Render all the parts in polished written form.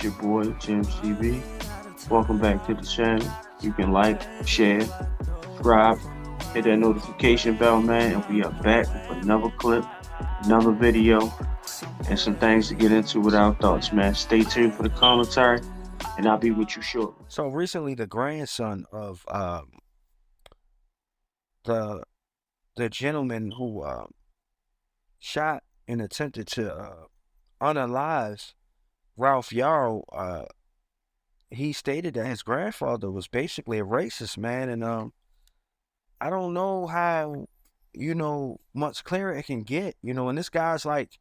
It's your boy, Jim CB. Welcome back to the channel. You can like, share, subscribe, hit that notification bell, man, and we are back with another clip, another video, and some things to get into with our thoughts, man. Stay tuned for the commentary, and I'll be with you shortly. So recently, the grandson of the the gentleman who shot and attempted to unalive Ralph Yarl, he stated that his grandfather was basically a racist, man, and I don't know how much clearer it can get, and this guy's like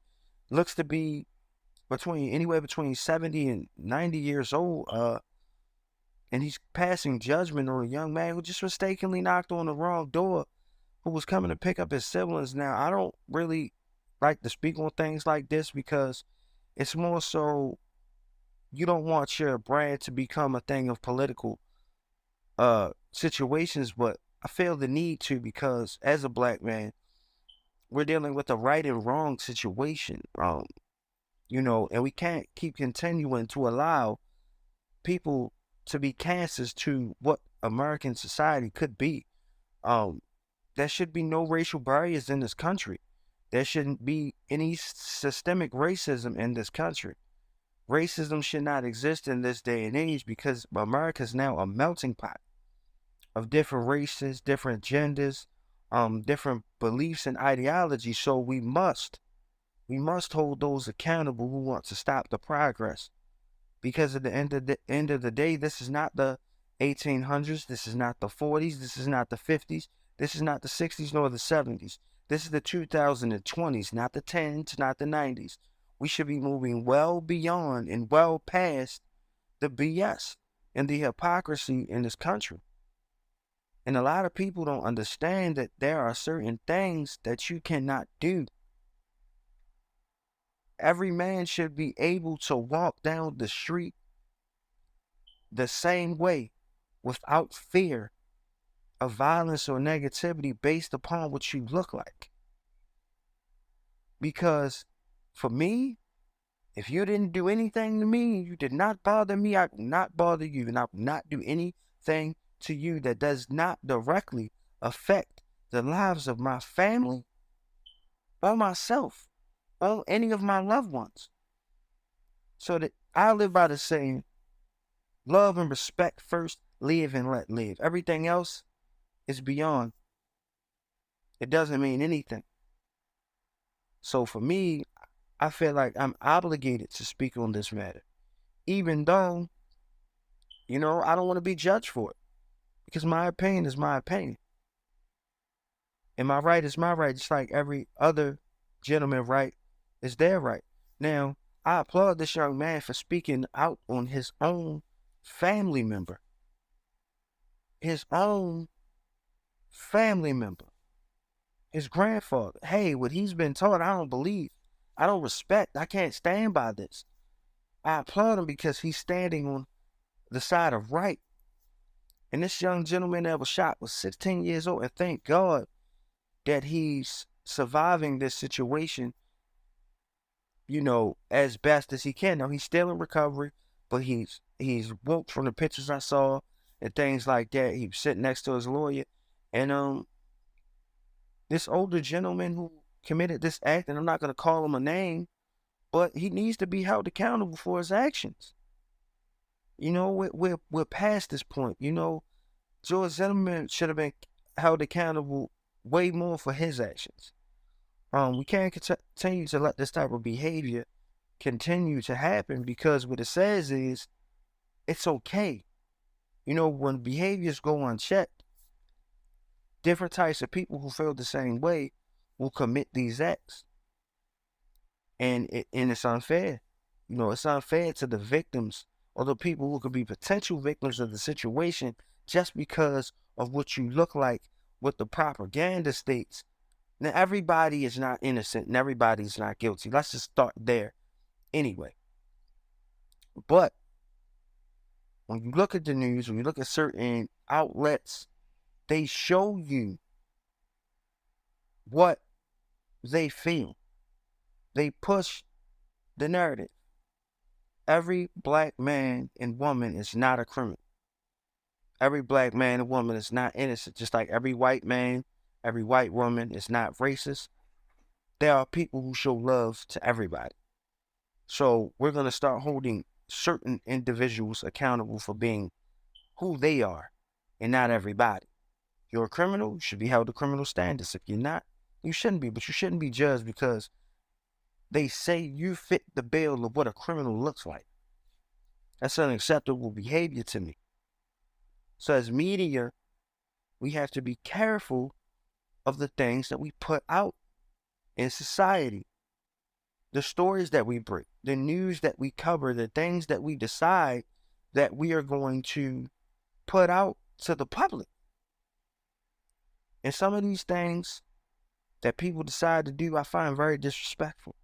looks to be anywhere between 70 and 90 years old, and he's passing judgment on a young man who just mistakenly knocked on the wrong door, who was coming to pick up his siblings. Now, I don't really like to speak on things like this because it's more so you don't want your brand to become a thing of political situations, but I feel the need to because as a black man, we're dealing with a right and wrong situation. And we can't keep continuing to allow people to be cancers to what American society could be. Um, there should be no racial barriers in this country. There shouldn't be any systemic racism in this country. Racism should not exist in this day and age because America is now a melting pot of different races, different genders, different beliefs and ideologies. So we must hold those accountable who want to stop the progress. Because at the end of the day, this is not the 1800s, this is not the 40s, this is not the 50s, this is not the 60s nor the 70s. This is the 2020s, not the 10s, not the 90s. We should be moving well beyond and well past the BS and the hypocrisy in this country. And a lot of people don't understand that there are certain things that you cannot do. Every man should be able to walk down the street the same way without fear of violence or negativity based upon what you look like. Because for me, if you didn't do anything to me, you did not bother me, I will not bother you, and I will not do anything to you that does not directly affect the lives of my family or myself or any of my loved ones. So that I live by the saying, love and respect first, live and let live. Everything else is beyond. It doesn't mean anything. So for me, I feel like I'm obligated to speak on this matter, even though, I don't want to be judged for it because my opinion is my opinion. And my right is my right, just like every other gentleman right is their right. Now, I applaud this young man for speaking out on his own family member. His own family member. His grandfather. Hey, what he's been taught, I don't believe. I don't respect. I can't stand by this. I applaud him because he's standing on the side of right. And this young gentleman that was shot was 16 years old. And thank God that he's surviving this situation, as best as he can. Now, he's still in recovery, but he's woke from the pictures I saw and things like that. He was sitting next to his lawyer. And this older gentleman who committed this act, and I'm not going to call him a name, but he needs to be held accountable for his actions. We're past this point. George Zimmerman should have been held accountable way more for his actions. We can't continue to let this type of behavior continue to happen because what it says is it's okay. When behaviors go unchecked, different types of people who feel the same way will commit these acts. And it's unfair. It's unfair to the victims or the people who could be potential victims of the situation just because of what you look like, what the propaganda states. Now, everybody is not innocent and everybody's not guilty. Let's just start there anyway. But when you look at the news, when you look at certain outlets, they show you what they feel. They push the narrative. every black man and woman is not a criminal. Every black man and woman is not innocent. Just like every white man, every white woman is not racist. There are people who show love to everybody. So we're going to start holding certain individuals accountable for being who they are and not everybody. You're a criminal, you should be held to criminal standards. If you're not, you shouldn't be. But you shouldn't be judged because they say you fit the bill of what a criminal looks like. That's unacceptable behavior to me. So as media, we have to be careful of the things that we put out in society. The stories that we bring, the news that we cover, the things that we decide that we are going to put out to the public. And some of these things that people decide to do, I find very disrespectful.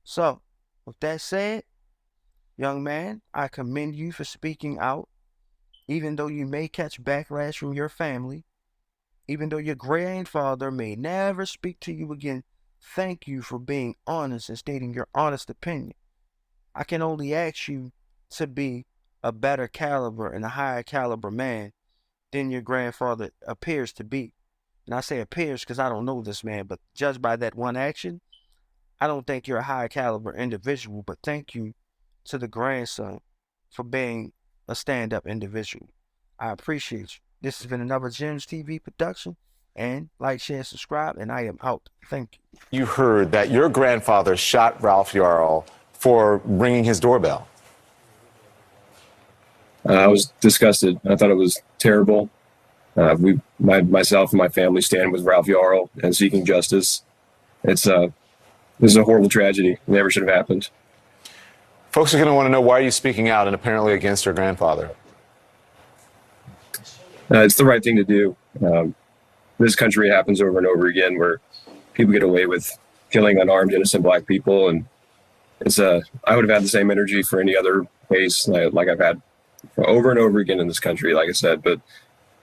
So, with that said, young man, I commend you for speaking out, even though you may catch backlash from your family, even though your grandfather may never speak to you again. Thank you for being honest and stating your honest opinion. I can only ask you to be a better caliber and a higher caliber man than your grandfather appears to be. And I say appears because I don't know this man, but judged by that one action, I don't think you're a high caliber individual. But thank you to the grandson for being a stand-up individual. I appreciate you. This has been another Gems TV production. And like, share, subscribe, and I am out. Thank you. You heard that your grandfather shot Ralph Yarl for ringing his doorbell. I was disgusted. I thought it was terrible. Myself and my family stand with Ralph Yarl and seeking justice. This is a horrible tragedy. It never should have happened. Folks are going to want to know, why are you speaking out and apparently against your grandfather? It's the right thing to do. This country happens over and over again where people get away with killing unarmed, innocent black people. And I would have had the same energy for any other case like I've had over and over again in this country, like I said. But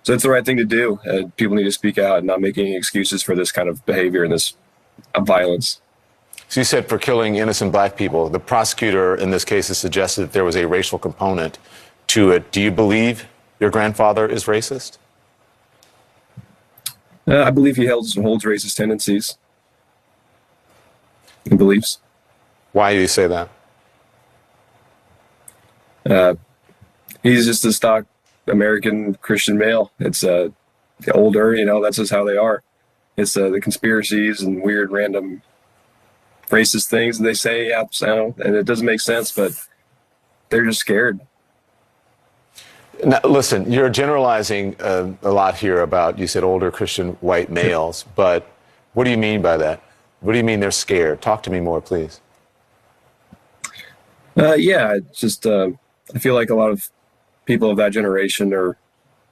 so it's the right thing to do. People need to speak out and not make any excuses for this kind of behavior and this violence. So you said for killing innocent black people. The prosecutor in this case has suggested that there was a racial component to it. Do you believe your grandfather is racist? I believe he holds racist tendencies and beliefs. Why do you say that? He's just a stock American Christian male. It's older, that's just how they are. It's the conspiracies and weird random racist things they say, and it doesn't make sense, but they're just scared. Now, listen, you're generalizing a lot here about, you said, older Christian white males, but what do you mean by that? What do you mean they're scared? Talk to me more, please. It's just I feel like a lot of people of that generation are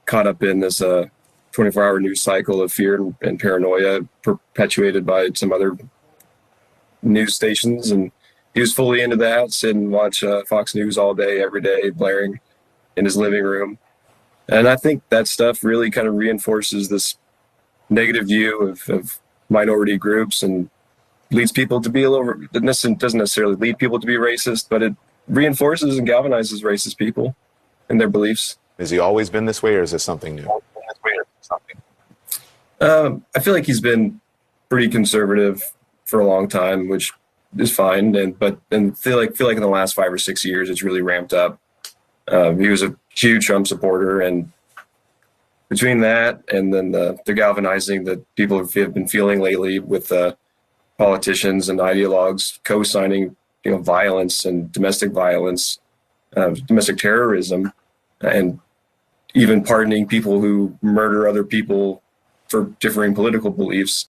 caught up in this 24-hour news cycle of fear and paranoia perpetuated by some other news stations, and he was fully into that, sit and watch Fox News all day, every day, blaring in his living room. And I think that stuff really kind of reinforces this negative view of minority groups and leads people to be it doesn't necessarily lead people to be racist, but it reinforces and galvanizes racist people and their beliefs. Has he always been this way, or is this something new? I feel like he's been pretty conservative for a long time, which is fine. And feel like in the last 5 or 6 years, it's really ramped up. He was a huge Trump supporter, and between that and then the galvanizing that people have been feeling lately with politicians and ideologues co-signing, violence and domestic violence, domestic terrorism, and even pardoning people who murder other people for differing political beliefs.